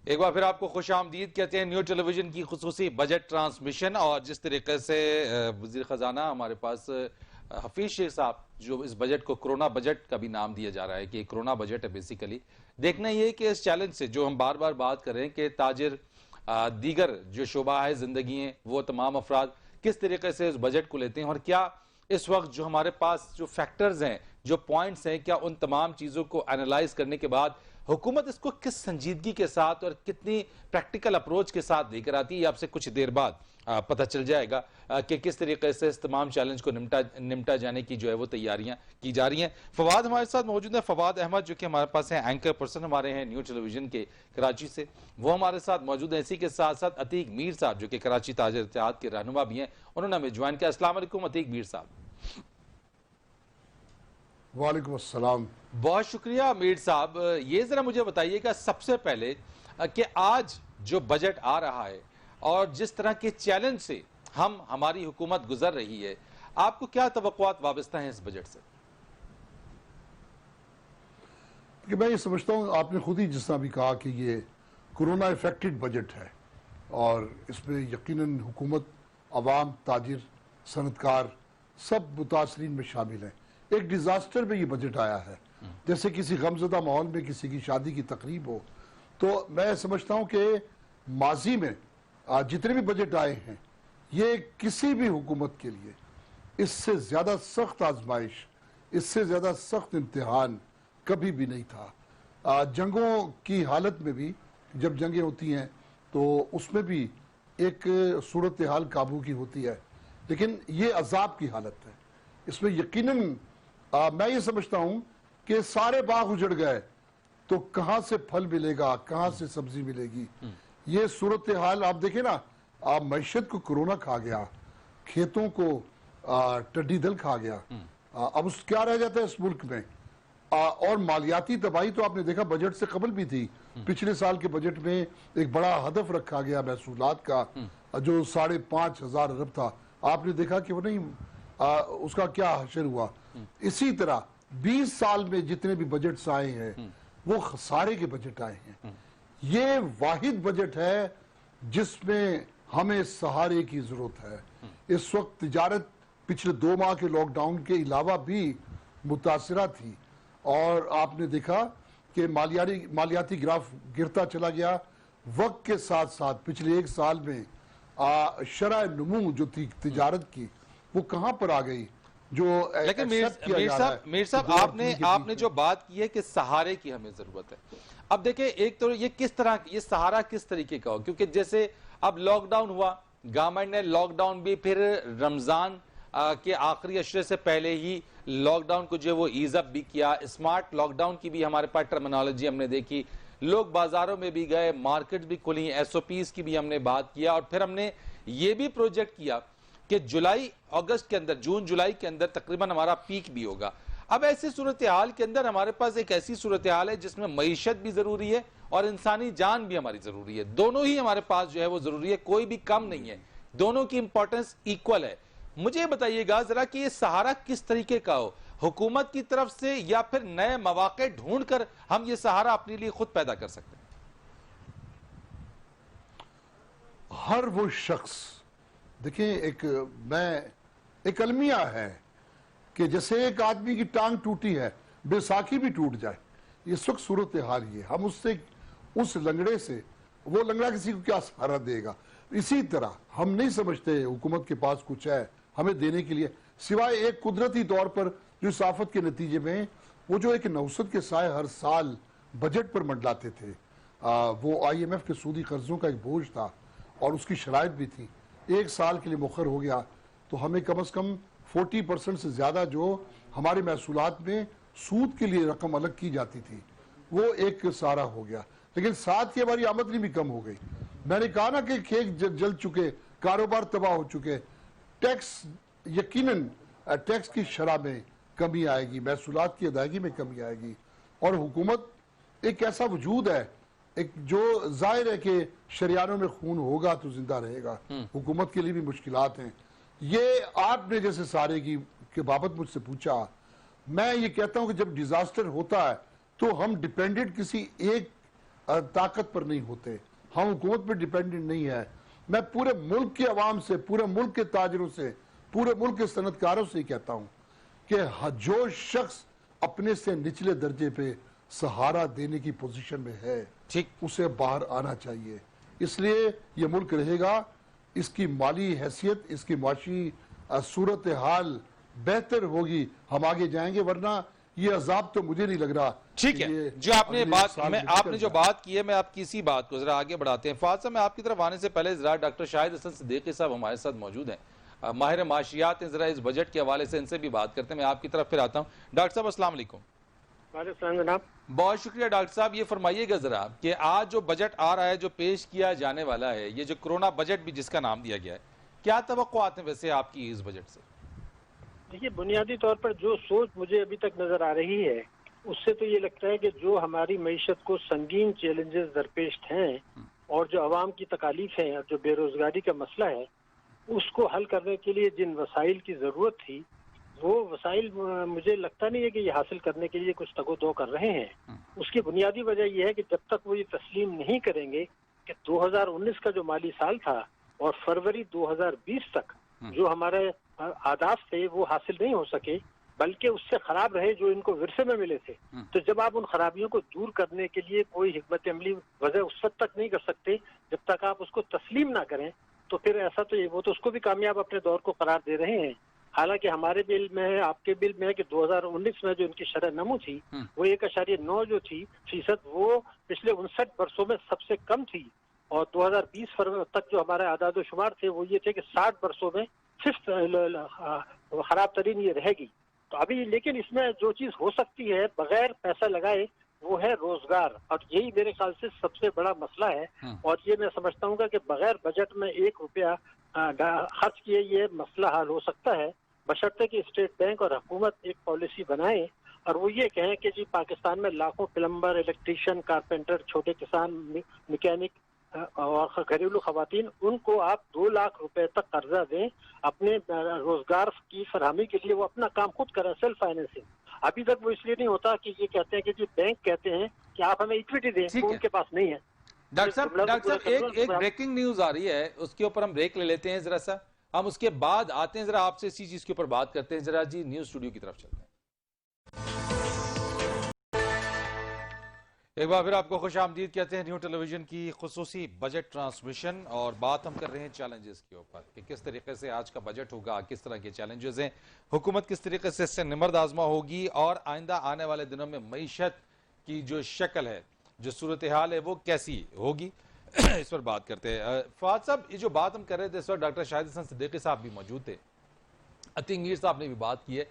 एक बार फिर आपको खुश आमदीद कहते हैं न्यू टेलीविजन की खुसूसी बजट ट्रांसमिशन। और जिस तरीके से वजीर खजाना हमारे पास हफीज शेख साहब, जो इस बजट को कोरोना बजट का भी नाम दिया जा रहा है कि कोरोना बजट है, बेसिकली देखना ये कि इस चैलेंज से जो हम बार बार बात कर रहे हैं कि ताजिर, दीगर जो शोबा है जिंदगी है, वो तमाम अफराद किस तरीके से इस बजट को लेते हैं और क्या इस वक्त जो हमारे पास जो फैक्टर्स हैं, जो पॉइंट्स हैं, क्या उन तमाम चीजों को एनालाइज करने के बाद हुकूमत इसको किस संजीदगी के साथ और कितनी प्रैक्टिकल अप्रोच के साथ लेकर आती है, आपसे कुछ देर बाद पता चल जाएगा कि किस तरीके से इस तमाम चैलेंज को निपटा जाने की जो है वो तैयारियां की जा रही हैं। फवाद हमारे साथ मौजूद है, फवाद अहमद, जो कि हमारे पास है एंकर पर्सन हमारे हैं न्यू टेलीविजन के कराची से, वो हमारे साथ मौजूद है। इसी के साथ साथ अतीक मीर साहब, जो कि कराची ताजिर इत्तेहाद के रहनुमा भी हैं, उन्होंने हमें ज्वाइन किया। अस्सलाम वालेकुम अतीक मीर साहब। वालेकुम अस्सलाम। बहुत शुक्रिया मीर साहब। ये जरा मुझे बताइएगा सबसे पहले कि आज जो बजट आ रहा है और जिस तरह के चैलेंज से हमारी हुकूमत गुजर रही है, आपको क्या तवक्कुआत वाबस्ता हैं इस बजट से? कि मैं ये समझता हूँ, आपने खुद ही जिस तरह भी कहा कि ये कोरोना इफेक्टेड बजट है और इसमें यकीनन हुकूमत, अवाम, ताजिर, सनतकार सब मुतासरीन में शामिल हैं। एक डिजास्टर में ये बजट आया है, जैसे किसी गमजदा माहौल में किसी की शादी की तकरीब हो। तो मैं समझता हूँ कि माजी में जितने भी बजट आए हैं, ये किसी भी हुकूमत के लिए इससे ज़्यादा सख्त आजमाइश, इससे ज़्यादा सख्त इम्तिहान कभी भी नहीं था। जंगों की हालत में भी, जब जंगें होती हैं तो उसमें भी एक सूरत हाल काबू की होती है, लेकिन ये अजाब की हालत है। इसमें यकीनन मैं ये समझता हूँ कि सारे बाग उजड़ गए तो कहाँ से फल मिलेगा, कहाँ से सब्जी मिलेगी। ये सूरत हाल आप देखें ना, मैशत को कोरोना खा गया, खेतों को टिड्डी दल खा गया। अब उस क्या रह जाता है इस मुल्क में। और मालियाती तबाही तो आपने देखा बजट से कबल भी थी। पिछले साल के बजट में एक बड़ा हदफ रखा गया महसूलात का, जो 5,500 अरब था। आपने देखा कि वो नहीं, उसका क्या हशर हुआ। इसी तरह 20 साल में जितने भी बजट्स आए हैं वो खसारे के बजट आए हैं। ये वाहिद बजट है जिसमें हमें सहारे की जरूरत है। इस वक्त तिजारत पिछले 2 माह के लॉकडाउन के अलावा भी मुतासरा थी और आपने देखा कि मालियाती ग्राफ गिरता चला गया। वक्त के साथ साथ पिछले 1 साल में शरह नमू जो थी तिजारत की, वो कहां पर आ गई। जो लेकिन मीर साहब आपने जो बात की है कि सहारे की हमें जरूरत है, अब देखिए एक तो ये किस तरह, ये सहारा किस तरीके का हो, क्योंकि जैसे अब लॉकडाउन हुआ, गवर्नमेंट ने लॉकडाउन भी फिर रमजान के आखिरी अशरे से पहले ही लॉकडाउन को जो वो ईज अप भी किया। स्मार्ट लॉकडाउन की भी हमारे पास टर्मिनोलॉजी हमने देखी, लोग बाजारों में भी गए, मार्केट भी खुली, एसओपीज की भी हमने बात किया और फिर हमने ये भी प्रोजेक्ट किया कि जुलाई अगस्त के अंदर, जून जुलाई के अंदर तकरीबन हमारा पीक भी होगा। अब ऐसी सूरत हाल के अंदर हमारे पास एक ऐसी सूरत हाल है जिसमें मईशत भी जरूरी है और इंसानी जान भी हमारी जरूरी है। दोनों ही हमारे पास जो है वो जरूरी है, कोई भी कम नहीं है, दोनों की इंपॉर्टेंस इक्वल है। मुझे बताइएगा जरा कि ये सहारा किस तरीके का हो, हुकूमत की तरफ से या फिर नए मौके ढूंढ कर हम ये सहारा अपने लिए खुद पैदा कर सकते हैं? हर वो शख्स, देखिए एक अलमिया है कि जैसे एक आदमी की टांग टूटी है, बैसाखी भी टूट जाए। ये सुख सूरत हाल ही है। हम उससे, उस लंगड़े से, वो लंगड़ा किसी को क्या सहारा देगा। इसी तरह हम नहीं समझते हुकूमत के पास कुछ है हमें देने के लिए, सिवाय एक कुदरती तौर पर जो इस आफत के नतीजे में वो जो एक नौसत के साए हर साल बजट पर मंडलाते थे, वो IMF के सूदी कर्जों का एक बोझ था और उसकी शराइत भी थी। 1 साल के लिए मुखर हो गया तो हमें कम से कम 40% से ज्यादा जो हमारे महसूलात में सूद के लिए रकम अलग की जाती थी, वो एक सहारा हो गया। लेकिन साथ ही हमारी आमदनी भी कम हो गई। मैंने कहा ना कि खेत जल चुके, कारोबार तबाह हो चुके। टैक्स, यकीनन टैक्स की शरह में कमी आएगी, महसूलात की अदायगी में कमी आएगी और हुकूमत एक ऐसा वजूद है, एक जो जाहिर है कि शरियानों में खून होगा तो जिंदा रहेगा। हुकूमत के लिए भी मुश्किलात हैं। ये आपने जैसे सारे की के बाबत मुझसे पूछा, मैं ये कहता हूं कि जब डिजास्टर होता है तो हम डिपेंडेंट किसी एक ताकत पर नहीं होते, हम हुकूमत पर डिपेंडेंट नहीं है। मैं पूरे मुल्क के अवाम से, पूरे मुल्क के ताजरों से, पूरे मुल्क के सनतकारों से कहता हूं कि जो शख्स अपने से निचले दर्जे पे सहारा देने की पोजीशन में है, ठीक, उसे बाहर आना चाहिए। इसलिए ये मुल्क रहेगा, इसकी माली हैसियत, इसकी माशी सूरत हाल बेहतर होगी, हम आगे जाएंगे, वरना ये अजाब तो मुझे नहीं लग रहा। ठीक है। जो आपने बात, मैं आपने जो बात की है, मैं आपकी इसी बात को जरा आगे बढ़ाते हैं। फाद साहब, मैं आपकी तरफ आने से पहले जरा डॉक्टर शाहिद हसन सिद्दीकी साहब हमारे साथ मौजूद हैं, माहिर माशियात हैं, जरा इस बजट के हवाले से इनसे भी बात करते हैं। मैं आपकी तरफ फिर आता हूँ। डॉक्टर साहब अस्सलाम वालेकुम। जनाब, बहुत शुक्रिया। डॉक्टर साहब, ये फरमाइएगा जरा कि आज जो बजट आ रहा है, जो पेश किया जाने वाला है, ये जो कोरोना बजट भी जिसका नाम दिया गया है, क्या तवक्कुआत हैं वैसे आपकी इस बजट से? देखिए, बुनियादी तौर पर जो सोच मुझे अभी तक नजर आ रही है, उससे तो ये लगता है कि जो हमारी मईशत को संगीन चैलेंजेस दरपेश हैं और जो आवाम की तकालीफ हैं और जो बेरोजगारी का मसला है, उसको हल करने के लिए जिन वसाइल की जरूरत थी, वो वसाइल मुझे लगता नहीं है कि ये हासिल करने के लिए कुछ तगो-दो कर रहे हैं। उसकी बुनियादी वजह यह है कि जब तक वो ये तस्लीम नहीं करेंगे कि 2019 का जो माली साल था और फरवरी 2020 तक जो हमारे आदाफ थे वो हासिल नहीं हो सके, बल्कि उससे खराब रहे जो इनको विरसे में मिले थे। तो जब आप उन खराबियों को दूर करने के लिए कोई हिकमत अमली वजह उस वक्त तक नहीं कर सकते जब तक आप उसको तस्लीम ना करें, तो फिर ऐसा तो वो तो उसको भी कामयाब अपने दौर को करार दे रहे हैं। हालांकि हमारे बिल में है, आपके बिल में है कि 2019 में जो इनकी शरह नमू थी वो 1.9 जो थी फीसद, वो पिछले 59 वर्षों में सबसे कम थी। और 2020 फरवरी तक जो हमारे आदाद शुमार थे वो ये थे कि 60 वर्षों में फिफ्थ खराब तरीन ये रहेगी। तो अभी लेकिन इसमें जो चीज हो सकती है बगैर पैसा लगाए वो है रोजगार, और यही मेरे ख्याल से सबसे बड़ा मसला है। और ये मैं समझता हूँ कि बगैर बजट में 1 रुपया खर्च किए ये मसला हल हो सकता है, बशर्ते कि स्टेट बैंक और हुकूमत एक पॉलिसी बनाए और वो ये कहें कि जी पाकिस्तान में लाखों प्लम्बर, इलेक्ट्रीशियन, कारपेंटर, छोटे किसान, मैकेनिक और घरेलू खवातीन, उनको आप 2 लाख रुपए तक कर्जा दें अपने रोजगार की फरहमी के लिए, वो अपना काम खुद करें, सेल्फ फाइनेंसिंग। अभी तक वो इसलिए नहीं होता कि ये कहते हैं कि जी बैंक कहते हैं कि आप हमें इक्विटी दें, वो उनके पास नहीं है। डॉक्टर साहब एक ब्रेकिंग न्यूज आ रही है, उसके ऊपर हम ब्रेक ले लेते हैं जरा सा, हम उसके बाद आते हैं, जरा आपसे इसी चीज के ऊपर बात करते हैं। जरा जी न्यूज स्टूडियो की तरफ चलते हैं। एक बार फिर आपको खुश आमदीद कहते हैं न्यू टेलीविजन की खुसूसी बजट ट्रांसमिशन, और बात हम कर रहे हैं चैलेंजेस के ऊपर कि किस तरीके से आज का बजट होगा, किस तरह के चैलेंजेस हैं, हुकूमत किस तरीके से इससे निमर्द आजमा होगी, और आइंदा आने वाले दिनों में मईशत की जो शक्ल है, जो सूरत हाल है, वो कैसी होगी, इस पर बात करते हैं। फाद साहब, ये जो बात हम कर रहे थे इस वक्त डॉक्टर शाहिद हसन सिद्दीकी साहब भी मौजूद थे, अतीक मीर साहब ने भी बात की है।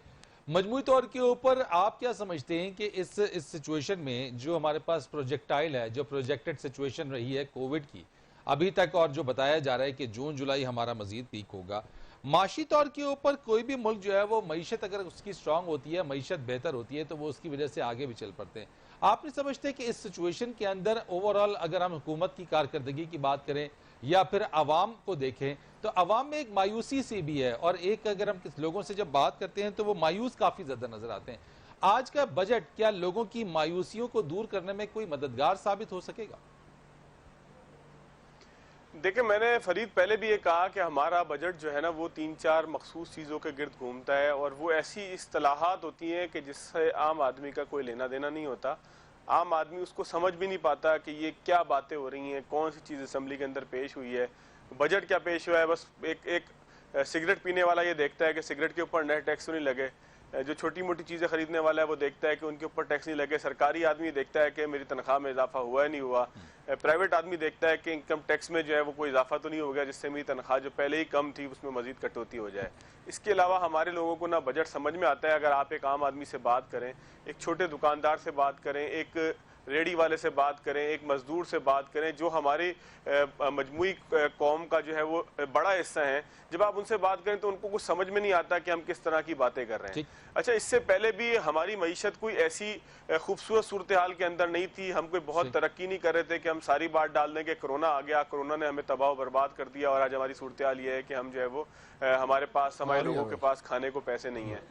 मजमूई तौर के ऊपर आप क्या समझते हैं कि इस सिचुएशन में जो हमारे पास प्रोजेक्टाइल है, जो प्रोजेक्टेड सिचुएशन रही है कोविड की अभी तक, और जो बताया जा रहा है कि जून जुलाई हमारा मजीद पीक होगा, माशी तौर के ऊपर कोई भी मुल्क जो है वो मईशत अगर उसकी स्ट्रांग होती है, मईशत बेहतर होती है, तो वो उसकी वजह से आगे भी चल पड़ते हैं। आप नहीं समझते कि इस सिचुएशन के अंदर ओवरऑल अगर हम हुकूमत की कारकर्दगी की बात करें या फिर आवाम को देखें, तो आवाम में एक मायूसी सी भी है, और एक अगर हम किस लोगों से जब बात करते हैं तो वो मायूस काफी ज्यादा नजर आते हैं। आज का बजट क्या लोगों की मायूसियों को दूर करने में कोई मददगार साबित हो सकेगा? देखिए, मैंने फरीद पहले भी ये कहा कि हमारा बजट जो है ना वो 3-4 मखसूस चीज़ों के गिर्द घूमता है, और वो ऐसी इस्तिलाहात होती हैं कि जिससे आम आदमी का कोई लेना देना नहीं होता। आम आदमी उसको समझ भी नहीं पाता कि ये क्या बातें हो रही हैं, कौन सी चीज़ असम्बली के अंदर पेश हुई है, बजट क्या पेश हुआ है। बस एक सिगरेट पीने वाला ये देखता है कि सिगरेट के ऊपर नए टैक्स नहीं लगे, जो छोटी मोटी चीज़ें खरीदने वाला है वो देखता है कि उनके ऊपर टैक्स नहीं लगे, सरकारी आदमी देखता है कि मेरी तनख्वाह में इजाफा हुआ है नहीं हुआ, प्राइवेट आदमी देखता है कि इनकम टैक्स में जो है वो कोई इजाफा तो नहीं हो गया जिससे मेरी तनख्वाह जो पहले ही कम थी उसमें मजीद कटौती हो जाए। इसके अलावा हमारे लोगों को ना बजट समझ में आता है। अगर आप एक आम आदमी से बात करें, एक छोटे दुकानदार से बात करें, एक रेडी वाले से बात करें, एक मजदूर से बात करें, जो हमारी मजमूई कौम का जो है वो बड़ा हिस्सा है, जब आप उनसे बात करें तो उनको कुछ समझ में नहीं आता कि हम किस तरह की बातें कर रहे हैं। अच्छा, इससे पहले भी हमारी मईशत कोई ऐसी खूबसूरत सूरत हाल के अंदर नहीं थी, हम कोई बहुत तरक्की नहीं कर रहे थे कि हम सारी बात डाल दें कि कोरोना आ गया, कोरोना ने हमें तबाह बर्बाद कर दिया, और आज हमारी सूरत हाल ये है कि हम जो है वो हमारे पास हमारे लोगों के पास खाने को पैसे नहीं है।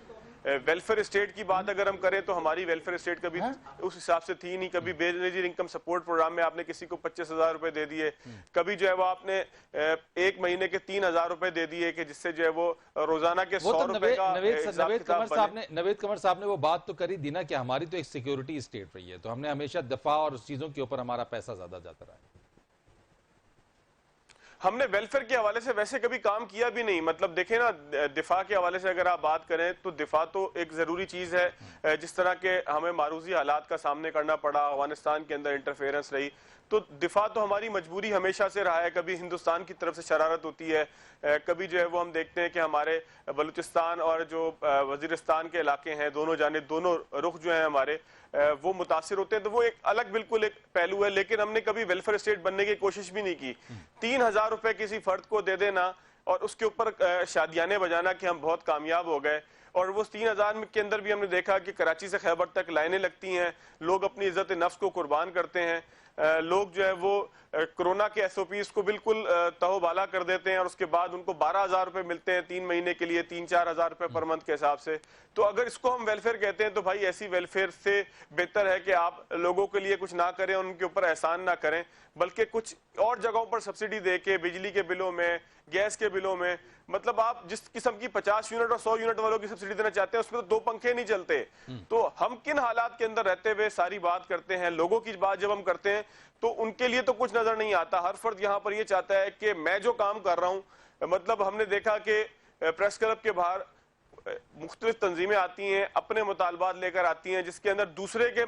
वेलफेयर स्टेट की बात अगर हम करें तो हमारी वेलफेयर स्टेट कभी उस हिसाब से थी नहीं। कभी बेनजीर इनकम सपोर्ट प्रोग्राम में आपने किसी को 25,000 रुपए दे दिए, कभी जो है वो आपने एक महीने के 3,000 रुपए दे दिए कि जिससे जो है वो रोजाना के 100 रुपए का नवेद कमर साहब ने वो बात तो करी दी ना कि हमारी तो एक सिक्योरिटी स्टेट रही है, तो हमने हमेशा दफा और उस चीजों के ऊपर हमारा पैसा ज्यादा जाता रहा है। हमने वेलफेयर के हवाले से वैसे कभी काम किया भी नहीं। मतलब देखें ना, दिफा के हवाले से अगर आप बात करें तो दिफा तो एक जरूरी चीज है। जिस तरह के हमें मारूजी हालात का सामने करना पड़ा, अफगानिस्तान के अंदर इंटरफेरेंस रही, तो दिफा तो हमारी मजबूरी हमेशा से रहा है। कभी हिंदुस्तान की तरफ से शरारत होती है, कभी जो है वो हम देखते हैं कि हमारे बलूचिस्तान और जो वजीरिस्तान के इलाके हैं, दोनों जानिब दोनों रुख जो है हमारे वो मुतासिर होते हैं। तो वो एक अलग बिल्कुल एक पहलू है, लेकिन हमने कभी वेलफेयर स्टेट बनने की कोशिश भी नहीं की। 3,000 रुपए किसी फर्द को दे देना और उसके ऊपर शादियाने बजाना कि हम बहुत कामयाब हो गए। और वो 3,000 के अंदर भी हमने देखा कि कराची से खैबर तक लाइनें लगती हैं, लोग अपनी इज्जत नफ्स को कुर्बान करते हैं, लोग जो है वो कोरोना के SOPs को बिल्कुल तहोबाला कर देते हैं और उसके बाद उनको 12,000 रुपए मिलते हैं 3 महीने के लिए, 3-4 हजार रुपए पर मंथ के हिसाब से। तो अगर इसको हम वेलफेयर कहते हैं तो भाई ऐसी वेलफेयर से बेहतर है कि आप लोगों के लिए कुछ ना करें, उनके ऊपर एहसान ना करें, बल्कि कुछ और जगहों पर सब्सिडी दे के, बिजली के बिलों में, गैस के बिलों में, मतलब आप जिस किस्म की 50 यूनिट और 100 यूनिट वालों की सब्सिडी देना चाहते हैं उसमें तो 2 पंखे नहीं चलते। तो हम किन हालात के अंदर रहते हुए सारी बात करते हैं, लोगों की बात जब हम करते हैं तो उनके लिए तो कुछ नजर नहीं आता। हर फर्द यहाँ पर ये चाहता है कि मैं जो काम कर रहा हूँ, मतलब हमने देखा कि प्रेस क्लब के बाहर मुख्तलिफ तंजीमें आती हैं, अपने मुतालबात लेकर आती हैं, जिसके अंदर दूसरे के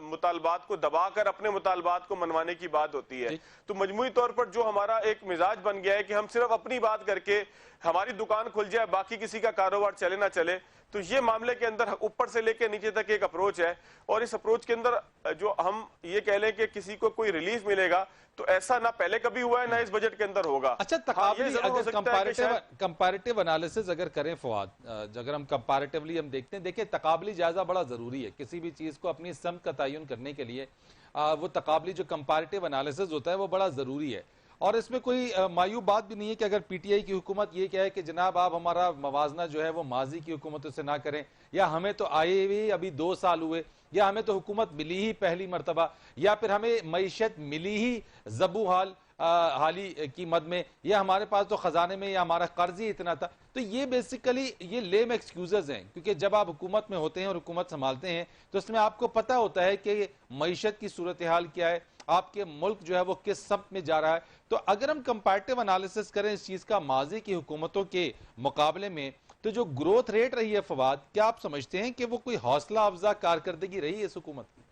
मुतालबात को दबाकर अपने मुतालबात को मनवाने की बात होती है। तो मजमूई तौर पर जो हमारा एक मिजाज बन गया है कि हम सिर्फ अपनी बात करके हमारी दुकान खुल जाए, बाकी किसी का कारोबार चले ना चले, तो ये मामले के अंदर ऊपर से लेके नीचे तक एक अप्रोच है। और इस अप्रोच के अंदर जो हम ये कह लें कि किसी को कोई रिलीफ मिलेगा, तो ऐसा ना पहले कभी हुआ है ना इस बजट के अंदर होगा। अच्छा, तकाबली अगर कंपैरेटिव एनालिसिस अगर करें फवाद, अगर हम कंपैरेटिवली हम देखते हैं, देखिए तकाबली जायजा बड़ा जरूरी है किसी भी चीज को अपनी समत का तयन करने के लिए। वो तकाबली जो कंपैरेटिव एनालिसिस होता है वो बड़ा जरूरी है, और इसमें कोई मायूब बात भी नहीं है कि अगर PTI की हुकूमत ये कहे कि जनाब आप हमारा मवाजना जो है वो माजी की हुकूमतों से ना करें, या हमें तो आए हुए अभी 2 साल हुए, या हमें तो हुकूमत मिली ही पहली मरतबा, या फिर हमें मईशत मिली ही ज़बू हाली की मद में, या हमारे पास तो खजाने में या हमारा कर्ज ही इतना था। तो ये बेसिकली ये लेम एक्सक्यूजेज हैं, क्योंकि जब आप हुकूमत में होते हैं और हुकूमत संभालते हैं तो इसमें आपको पता होता है कि मईशत की सूरत हाल क्या है, आपके मुल्क जो है वो किस सब में जा रहा है। तो अगर हम कंपैरेटिव एनालिसिस करें इस चीज का माजी की हुकूमतों के मुकाबले में, तो जो ग्रोथ रेट रही है फवाद, क्या आप समझते हैं कि वो कोई हौसला अफजा कारकर्दगी रही है इस हुकूमत की?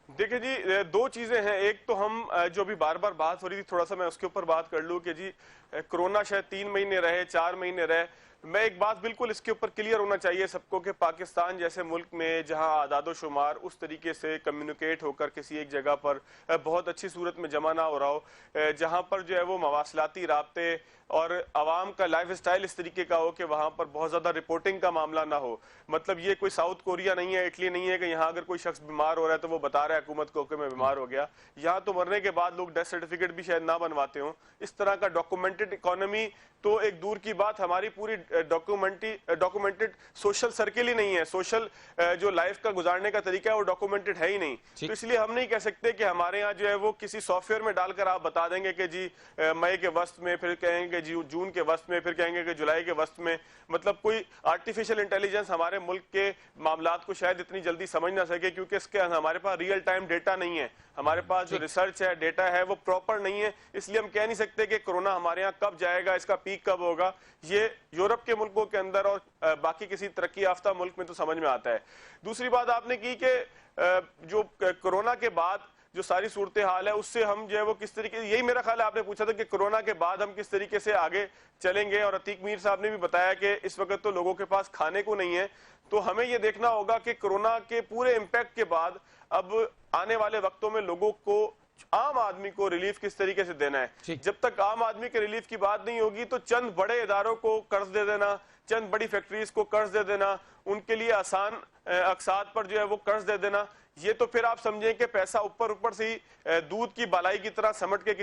देखिए जी, 2 चीजें हैं। एक तो हम जो भी बार बार बात हो रही थी, थोड़ा सा मैं उसके ऊपर बात कर लूं कि जी कोरोना शायद 3 महीने रहे, 4 महीने रहे। मैं एक बात बिल्कुल इसके ऊपर क्लियर होना चाहिए सबको कि पाकिस्तान जैसे मुल्क में जहां आदादो शुमार उस तरीके से कम्युनिकेट होकर किसी एक जगह पर बहुत अच्छी सूरत में जमा ना हो रहा हो, जहां पर जो है वो मवासलाती राब्ते और आवाम का लाइफ स्टाइल इस तरीके का हो कि वहां पर बहुत ज्यादा रिपोर्टिंग का मामला ना हो। मतलब ये कोई साउथ कोरिया नहीं है, इटली नहीं है कि यहाँ अगर कोई शख्स बीमार हो रहा है तो वो बता रहा है हुकूमत को कि मैं बीमार हो गया। यहाँ तो मरने के बाद लोग डेथ सर्टिफिकेट भी शायद ना बनवाते हो। इस तरह का डॉक्यूमेंटेड इकोनॉमी तो एक दूर की बात, हमारी पूरी डॉक्यूमेंटेड सोशल सर्किल ही नहीं है। सोशल जो लाइफ का गुजारने का तरीका है वो डॉक्यूमेंटेड है ही नहीं। तो इसलिए हम नहीं कह सकते कि हमारे यहाँ जो है वो किसी सॉफ्टवेयर में डालकर आप बता देंगे कि जी मई के वस्त में, फिर कहेंगे जून के वस्त में, फिर कहेंगे कि जुलाई के वस्त में। मतलब कोई आर्टिफिशियल इंटेलिजेंस हमारे मुल्क के मामलात को शायद इतनी जल्दी समझ ना सके, क्योंकि इसके हमारे पास रियल टाइम डेटा नहीं है। हमारे पास जो रिसर्च है, डेटा है, वो प्रॉपर नहीं है। इसलिए हम कह नहीं सकते कि कोरोना हमारे यहाँ कब जाएगा, इसका पीक कब होगा। ये यूरोप के मुल्कों के अंदर और बाकी किसी तरक्की याफ्ता मुल्क में तो समझ में आता है। दूसरी बात आपने की कि जो कोरोना के बाद जो सारी सूरत हाल है उससे हम जो है वो किस तरीके, यही मेरा ख्याल है आपने पूछा था कि कोरोना के बाद हम किस तरीके से आगे चलेंगे। और अतीक मीर साहब ने भी बताया कि इस वक्त तो लोगों के पास खाने को नहीं है। तो हमें ये देखना होगा कि कोरोना के पूरे इम्पैक्ट के बाद अब आने वाले वक्तों में लोगों को, आम आदमी को रिलीफ किस तरीके से देना है। जब तक आम आदमी के रिलीफ की बात नहीं होगी तो चंद बड़े इदारों को कर्ज दे देना, चंद बड़ी फैक्ट्रीज को कर्ज दे देना, उनके लिए आसान अकसाद पर जो है वो कर्ज दे देना, ये तो फिर आप समझें कि पैसा ऊपर से ही दूध की बालाई की तरह समट के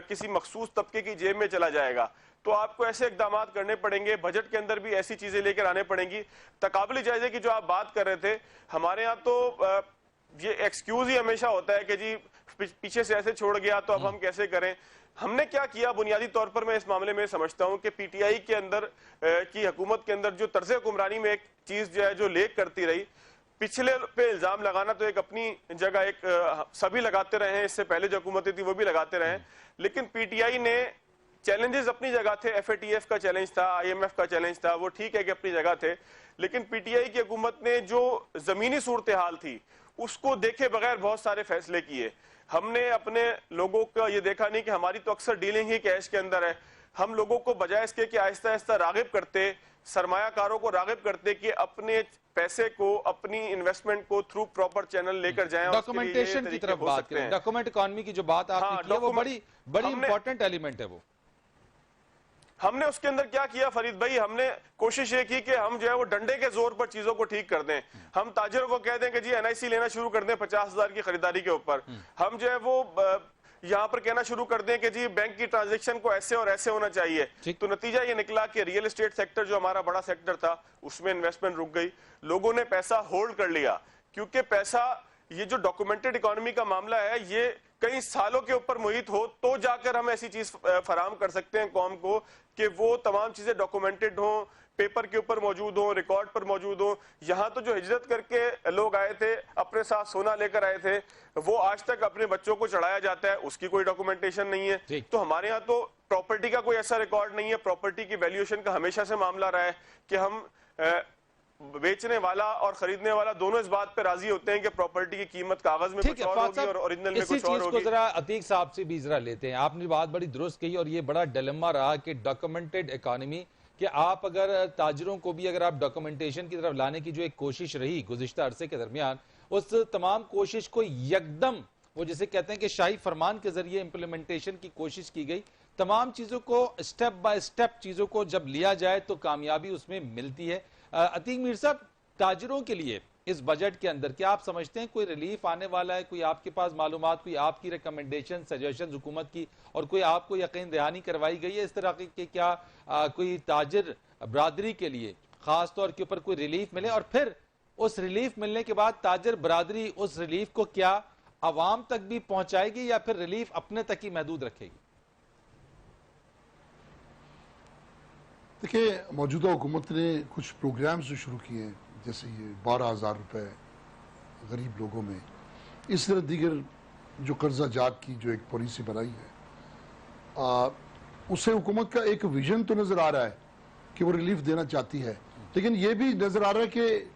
किसी मखसूस तबके की जेब में चला जाएगा। तो आपको ऐसे इकदाम करने पड़ेंगे, बजट के अंदर भी ऐसी चीजें लेकर आने पड़ेंगी। तकाबली जायजे की जो आप बात कर रहे थे, हमारे यहाँ तो ये एक्सक्यूज ही हमेशा होता है कि जी पीछे से ऐसे छोड़ गया तो अब हम कैसे करें। हमने क्या किया बुनियादी तौर पर मैं इस मामले में समझता हूं कि पीटीआई के अंदर की हुकूमत के अंदर जो तर्ज हुक्मरानी में एक चीज जो है जो लेक करती रही, पिछले पे इल्जाम लगाना तो एक अपनी जगह एक सभी लगाते रहे हैं, इससे पहले जो हुकूमतें थी वो भी लगाते रहे, लेकिन पीटीआई ने चैलेंजेस अपनी जगह थे, एफएटीएफ का चैलेंज था, आईएमएफ का चैलेंज था, वो ठीक है कि अपनी जगह थे, लेकिन पीटीआई की हुकूमत ने जो जमीनी सूरत हाल थी उसको देखे बगैर बहुत सारे फैसले किए। हमने अपने लोगों का ये देखा नहीं कि हमारी तो अक्सर डीलिंग ही कैश के अंदर है, हम लोगों को बजाय इसके कि आहिस्ता आहिस्ता रागिब करते, सरमायाकारों को रागिब करते कि अपने पैसे को, अपनी इन्वेस्टमेंट को थ्रू प्रॉपर चैनल लेकर जाएं। डॉक्यूमेंटेशन की तरफ बात करें, डॉक्यूमेंट इकोनॉमी की जो बात आपने की है वो बड़ी इंपॉर्टेंट एलिमेंट है। वो हमने उसके अंदर क्या किया फरीद भाई, हमने कोशिश ये की कि हम जो है वो डंडे के जोर पर चीजों को ठीक कर दें। हम ताजरों को कह दें कि जी एनआईसी लेना शुरू कर दें 50,000 की खरीदारी के ऊपर। हम जो है वो यहाँ पर कहना शुरू कर दें कि जी बैंक की ट्रांजैक्शन को ऐसे और ऐसे होना चाहिए। तो नतीजा ये निकला कि रियल एस्टेट सेक्टर जो हमारा बड़ा सेक्टर था उसमें इन्वेस्टमेंट रुक गई, लोगों ने पैसा होल्ड कर लिया, क्योंकि पैसा, ये जो डॉक्यूमेंटेड इकोनॉमी का मामला है ये कई सालों के ऊपर मुहित हो तो जाकर हम ऐसी चीज फराहम कर सकते हैं कौम को कि वो तमाम चीजें डॉक्यूमेंटेड हो, पेपर के ऊपर मौजूद हो, रिकॉर्ड पर मौजूद हो। यहाँ तो जो हिजरत करके लोग आए थे, अपने साथ सोना लेकर आए थे, वो आज तक अपने बच्चों को चढ़ाया जाता है, उसकी कोई डॉक्यूमेंटेशन नहीं है। तो हमारे यहाँ तो प्रॉपर्टी का कोई ऐसा रिकॉर्ड नहीं है। प्रॉपर्टी की वैल्यूएशन का हमेशा से मामला रहा है कि हम बेचने वाला और खरीदने वाला दोनों इस बात पे राजी होते हैं कि प्रॉपर्टी की कीमत कागज में कुछ और होगी और ओरिजिनल में कुछ और होगी। जरा अतीक साहब से भी जरा लेते हैं, आपने बात बड़ी दुरुस्त कही और ये बड़ा डिलेमा रहा कि डॉक्यूमेंटेड इकोनॉमी, कि आप अगर ताजरों को भी अगर आप डॉक्यूमेंटेशन की तरफ लाने की जो एक कोशिश रही गुज़िश्ता अरसे के दरमियान, उस तमाम कोशिश को यकदम वो जिसे कहते हैं कि शाही फरमान के जरिए इंप्लीमेंटेशन की कोशिश की गई। तमाम चीजों को स्टेप बाय स्टेप चीजों को जब लिया जाए तो कामयाबी उसमें मिलती है। अतीक मीर साहब, ताजरों के लिए इस बजट के अंदर क्या आप समझते हैं कोई रिलीफ आने वाला है? कोई आपके पास मालूमात, कोई आपकी रिकमेंडेशन, सजेशन हुकूमत की, और कोई आपको यकीन दहानी करवाई गई है इस तरह के क्या कोई ताजिर बरादरी के लिए खास तौर के ऊपर कोई रिलीफ मिले, और फिर उस रिलीफ मिलने के बाद ताजिर बरादरी उस रिलीफ को क्या अवाम तक भी पहुंचाएगी या फिर रिलीफ अपने तक ही महदूद रखेगी? देखिए, मौजूदा हुकूमत ने कुछ प्रोग्राम्स जो शुरू किए हैं, जैसे ये 12,000 रुपये गरीब लोगों में, इस तरह दीगर जो कर्जा जात की जो एक पॉलिसी बनाई है, उससे हुकूमत का एक विजन तो नज़र आ रहा है कि वो रिलीफ देना चाहती है, लेकिन ये भी नज़र आ रहा है कि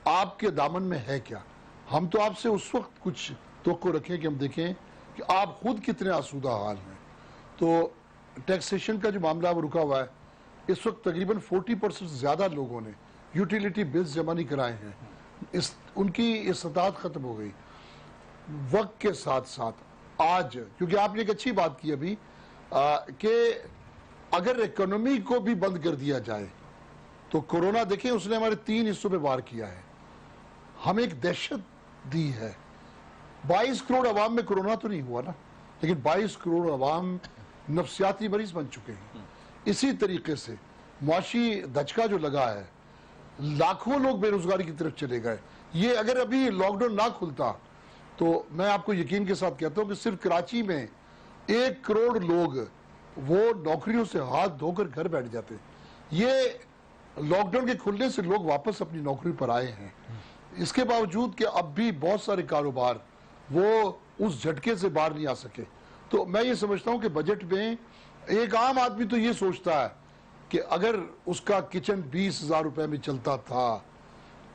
आपके दामन में है क्या। हम तो आपसे उस वक्त कुछ तवक्को रखें कि हम देखें कि आप खुद कितने आसूदा हाल हैं। तो टैक्सेशन का जो मामला वो रुका हुआ है, इस वक्त तकरीबन 40% ज़्यादा लोगों ने यूटिलिटी बिल्स जमा नहीं कराए हैं, उनकी इस्तात ख़त्म हो गई। वक्त के साथ साथ आज, क्योंकि आपने एक अच्छी बात की अभी कि अगर इकोनॉमी को भी बंद कर दिया जाए तो कोरोना देखें उसने हमारे 3 हिस्सों में वार किया है, हमें एक दहशत दी है। 22 करोड़ अवाम में कोरोना तो नहीं हुआ ना, लेकिन 22 करोड़ अवाम नफ्सियाती मरीज बन चुके हैं। इसी तरीके से मुआशी धचका जो लगा है, लाखों लोग बेरोजगारी की तरफ चले गए। ये अगर अभी लॉकडाउन ना खुलता तो मैं आपको यकीन के साथ कहता हूं कि सिर्फ कराची में 1 करोड़ लोग वो नौकरियों से हाथ धोकर घर बैठ जाते। ये लॉकडाउन के खुलने से लोग वापस अपनी नौकरी पर आए हैं। इसके बावजूद कि अब भी बहुत सारे कारोबार वो उस झटके से बाहर नहीं आ सके। तो मैं ये समझता हूं कि बजट में एक आम आदमी तो ये सोचता है कि अगर उसका किचन 20,000 रुपए में चलता था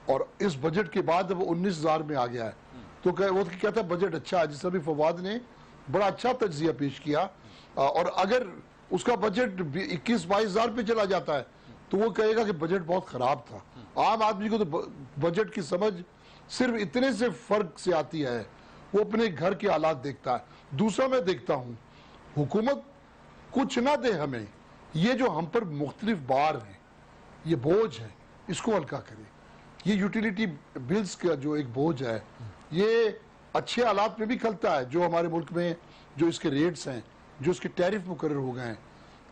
और इस बजट के बाद अब 19,000 में आ गया है, तो वो कहता है बजट अच्छा है। जिस अभी फवाद ने बड़ा अच्छा तज्जिया पेश किया, और अगर उसका बजट 21-22,000 पे चला जाता है तो वो कहेगा कि बजट बहुत खराब था। आम आदमी को तो बजट की समझ सिर्फ इतने से फर्क से आती है, वो अपने घर के हालात देखता है। दूसरा मैं देखता हूं हुकूमत कुछ ना दे हमें, ये जो हम पर मुख्तलिफ बार हैं, ये बोझ है, इसको हल्का करे। ये यूटिलिटी बिल्स का जो एक बोझ है, ये अच्छे हालात में भी खलता है। जो हमारे मुल्क में जो इसके रेट्स हैं, जो इसके टैरिफ मुकर्रर हो गए हैं,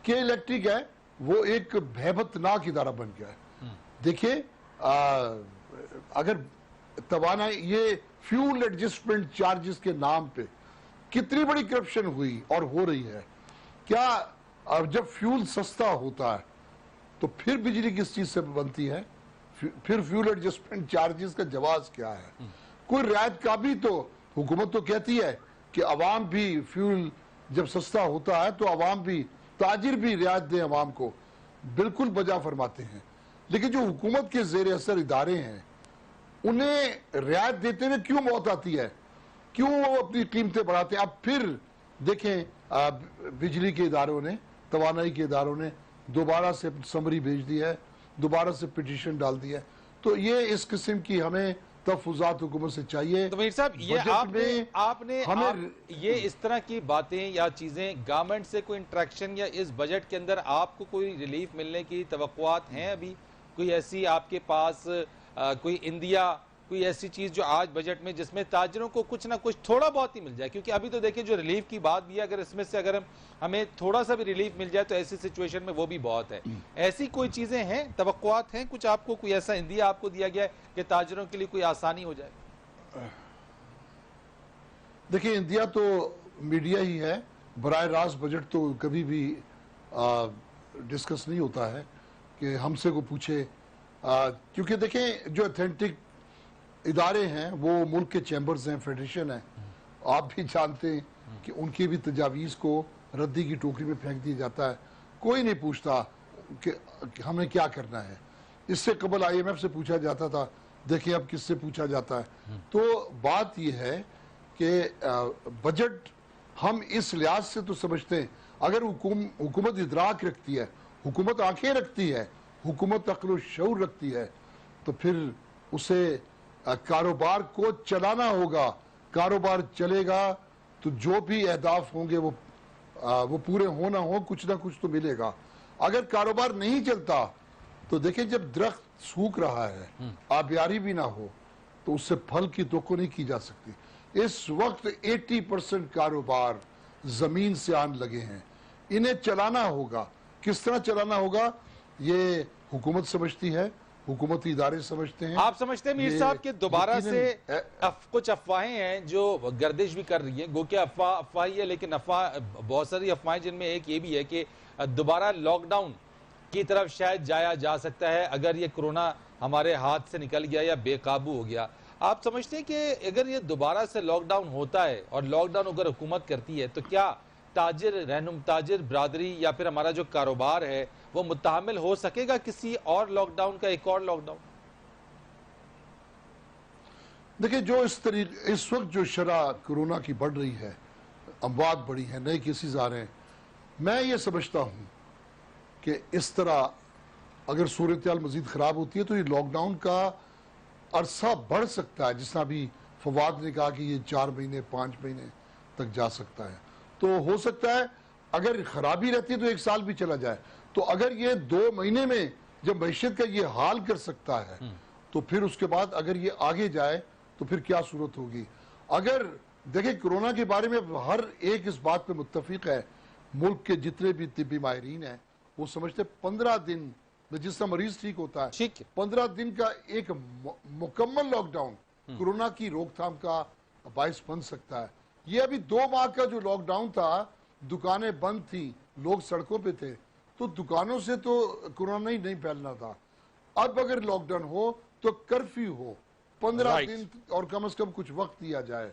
के इलेक्ट्रिक है वो एक भयभीतनाक इदारा बन गया है। देखिए अगर तवानाई ये फ्यूल एडजस्टमेंट चार्जेस के नाम पे कितनी बड़ी करप्शन हुई और हो रही है। क्या अब जब फ्यूल सस्ता होता है तो फिर बिजली किस चीज से बनती है, फिर फ्यूल एडजस्टमेंट चार्जेस का जवाब क्या है? कोई रियायत का भी तो हुकूमत तो कहती है कि अवाम भी फ्यूल जब सस्ता होता है तो अवाम भी, ताजिर भी रियायत दें अवाम को, बिल्कुल बजा फरमाते हैं। लेकिन जो हुकूमत के जेर असर इदारे हैं उन्हें रियायत देते हुए क्यों मौत आती है, क्यों वो अपनी कीमतें बढ़ाते हैं? अब फिर देखें बिजली के इदारों ने, तवानाई के इदारों ने दोबारा से समरी भेज दी है, दोबारा से पिटीशन डाल दी है। तो ये इस किस्म की हमें तहफुजात हुकूमत से चाहिए। तो मीर साहब ये आपने हमें ये इस तरह की बातें या चीजें गवर्नमेंट से कोई इंटरेक्शन या इस बजट के अंदर आपको कोई रिलीफ मिलने की तवक्कुआत हैं? अभी कोई ऐसी आपके पास कोई इंदिया, कोई ऐसी चीज जो आज बजट में जिसमें ताजिरों को कुछ ना कुछ थोड़ा बहुत ही मिल जाए? क्योंकि अभी तो देखिए जो रिलीफ की बात भी है, अगर इसमें से अगर हमें थोड़ा सा भी रिलीफ मिल जाए तो ऐसी सिचुएशन में वो भी बहुत है। ऐसी कोई चीजें हैं, तवक्कुआत हैं कुछ आपको, कोई ऐसा इंदिया आपको दिया गया है कि ताजिरों के लिए कोई आसानी हो जाए? देखिए इंदिया तो मीडिया ही है, बराह रास्त बजट तो कभी भी डिस्कस नहीं होता है कि हमसे को पूछे। क्योंकि देखें जो अथेंटिक इदारे हैं वो मुल्क के चैम्बर्स हैं, फेडरेशन है, आप भी जानते हैं कि उनकी भी तजावीज़ को रद्दी की टोकरी में फेंक दिया जाता है। कोई नहीं पूछता कि हमें क्या करना है। इससे कबल IMF से पूछा जाता था, देखिए अब किससे पूछा जाता है। तो बात यह है कि बजट हम इस लिहाज से तो समझते हैं, अगर हुकूमत इदराक रखती है, हुकूमत आंखें रखती है, हुकूमत अक्ल शऊर रखती है, तो फिर उसे कारोबार को चलाना होगा। कारोबार चलेगा तो जो भी अहदाफ होंगे वो पूरे हो ना हो, कुछ ना कुछ तो मिलेगा। अगर कारोबार नहीं चलता तो देखिए जब दरख्त सूख रहा है, आबियारी भी ना हो, तो उससे फल की तवक्को नहीं की जा सकती। इस वक्त 80% कारोबार जमीन से आने लगे हैं, इन्हें चलाना होगा। किस तरह चलाना होगा ये हुकूमत समझती है, हुकूमती इदारे समझते हैं। आप समझते हैं मीर साहब कि दोबारा से कुछ अफवाहें हैं जो गर्दिश भी कर रही है, गो के अफवाह ही है, लेकिन अफवाह बहुत सारी अफवाहें जिनमें एक ये भी है कि दोबारा लॉकडाउन की तरफ शायद जाया जा सकता है अगर ये कोरोना हमारे हाथ से निकल गया या बेकाबू हो गया। आप समझते हैं कि अगर ये दोबारा से लॉकडाउन होता है और लॉकडाउन अगर हुकूमत करती है तो क्या ताजिर बरादरी या फिर हमारा जो कारोबार है वो मुतहम्मिल हो सकेगा किसी और लॉकडाउन का, एक और लॉकडाउन? देखिए जो इस वक्त जो शरह कोरोना की बढ़ रही है, अमवात बढ़ी है, नए केसेस आ रहे हैं, मैं ये समझता हूं कि इस तरह अगर सूरत हाल मजीद खराब होती है तो ये लॉकडाउन का अरसा बढ़ सकता है। जिस तरह अभी फवाद ने कहा कि ये 4 महीने 5 महीने तक जा सकता है, तो हो सकता है अगर खराबी रहती है तो 1 साल भी चला जाए। तो अगर ये 2 महीने में जब मैशत का ये हाल कर सकता है तो फिर उसके बाद अगर ये आगे जाए तो फिर क्या सूरत होगी। अगर देखिए कोरोना के बारे में हर एक इस बात पे मुत्तफिक है, मुल्क के जितने भी तिब्बी माहिरीन हैं वो समझते 15 दिन में जिस तरह मरीज ठीक होता है, 15 दिन का एक मुकम्मल लॉकडाउन कोरोना की रोकथाम का बायस बन सकता है। ये अभी 2 माह का जो लॉकडाउन था, दुकानें बंद थी, लोग सड़कों पे थे, तो दुकानों से तो कोरोना ही नहीं फैलना था। अब अगर लॉकडाउन हो तो कर्फ्यू हो, 15 दिन और कम से कम कुछ वक्त दिया जाए।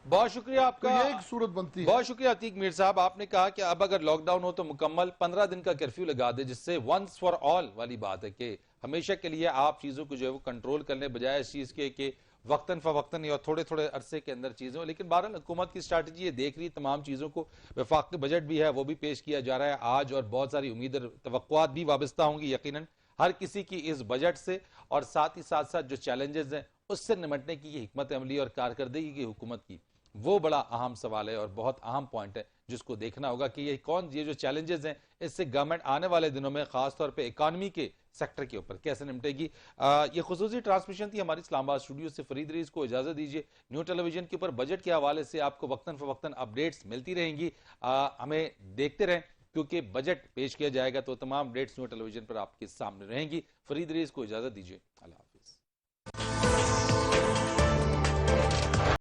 बहुत शुक्रिया आपका। तो ये एक सूरत बनती है। बहुत शुक्रिया अतीक मीर साहब, आपने कहा कि अब अगर लॉकडाउन हो तो मुकम्मल 15 दिन का कर्फ्यू लगा दे, जिससे वंस फॉर ऑल वाली बात है कि हमेशा के लिए आप चीजों को जो है वो कंट्रोल करने बजाय इस चीज के वक्तन फवक्तन या थोड़े थोड़े अरसे के अंदर चीजें हो। लेकिन बहरहाल हुकूमत की स्ट्रैटेजी ये देख रही तमाम चीजों को, वफाकी बजट भी है वो भी पेश किया जा रहा है आज, और बहुत सारी उम्मीद तवक्कुआत भी वाबस्ता होंगी यकीनन हर किसी की इस बजट से, और साथ ही साथ साथ जो चैलेंजेस हैं उससे निपटने की हिकमत अमली और कारकर्दगी की हुकूमत की, वो बड़ा अहम सवाल है और बहुत अहम पॉइंट है जिसको देखना होगा कि ये जो चैलेंजेस हैं इससे गवर्नमेंट आने वाले दिनों में खासतौर पे इकॉनमी के सेक्टर के ऊपर कैसे निपटेगी। ये खुसूसी ट्रांसमिशन थी हमारी इस्लामाबाद स्टूडियो से। फरीद रईस को इजाजत दीजिए। न्यू टेलीविजन के ऊपर बजट के हवाले से आपको वक्तन फवक्तन अपडेट्स मिलती रहेंगी। हमें देखते रहें, क्योंकि बजट पेश किया जाएगा तो तमाम डेट्स न्यू टेलीविजन पर आपके सामने रहेंगी। फरीद रेस को इजाजत दीजिए। अल्लाह।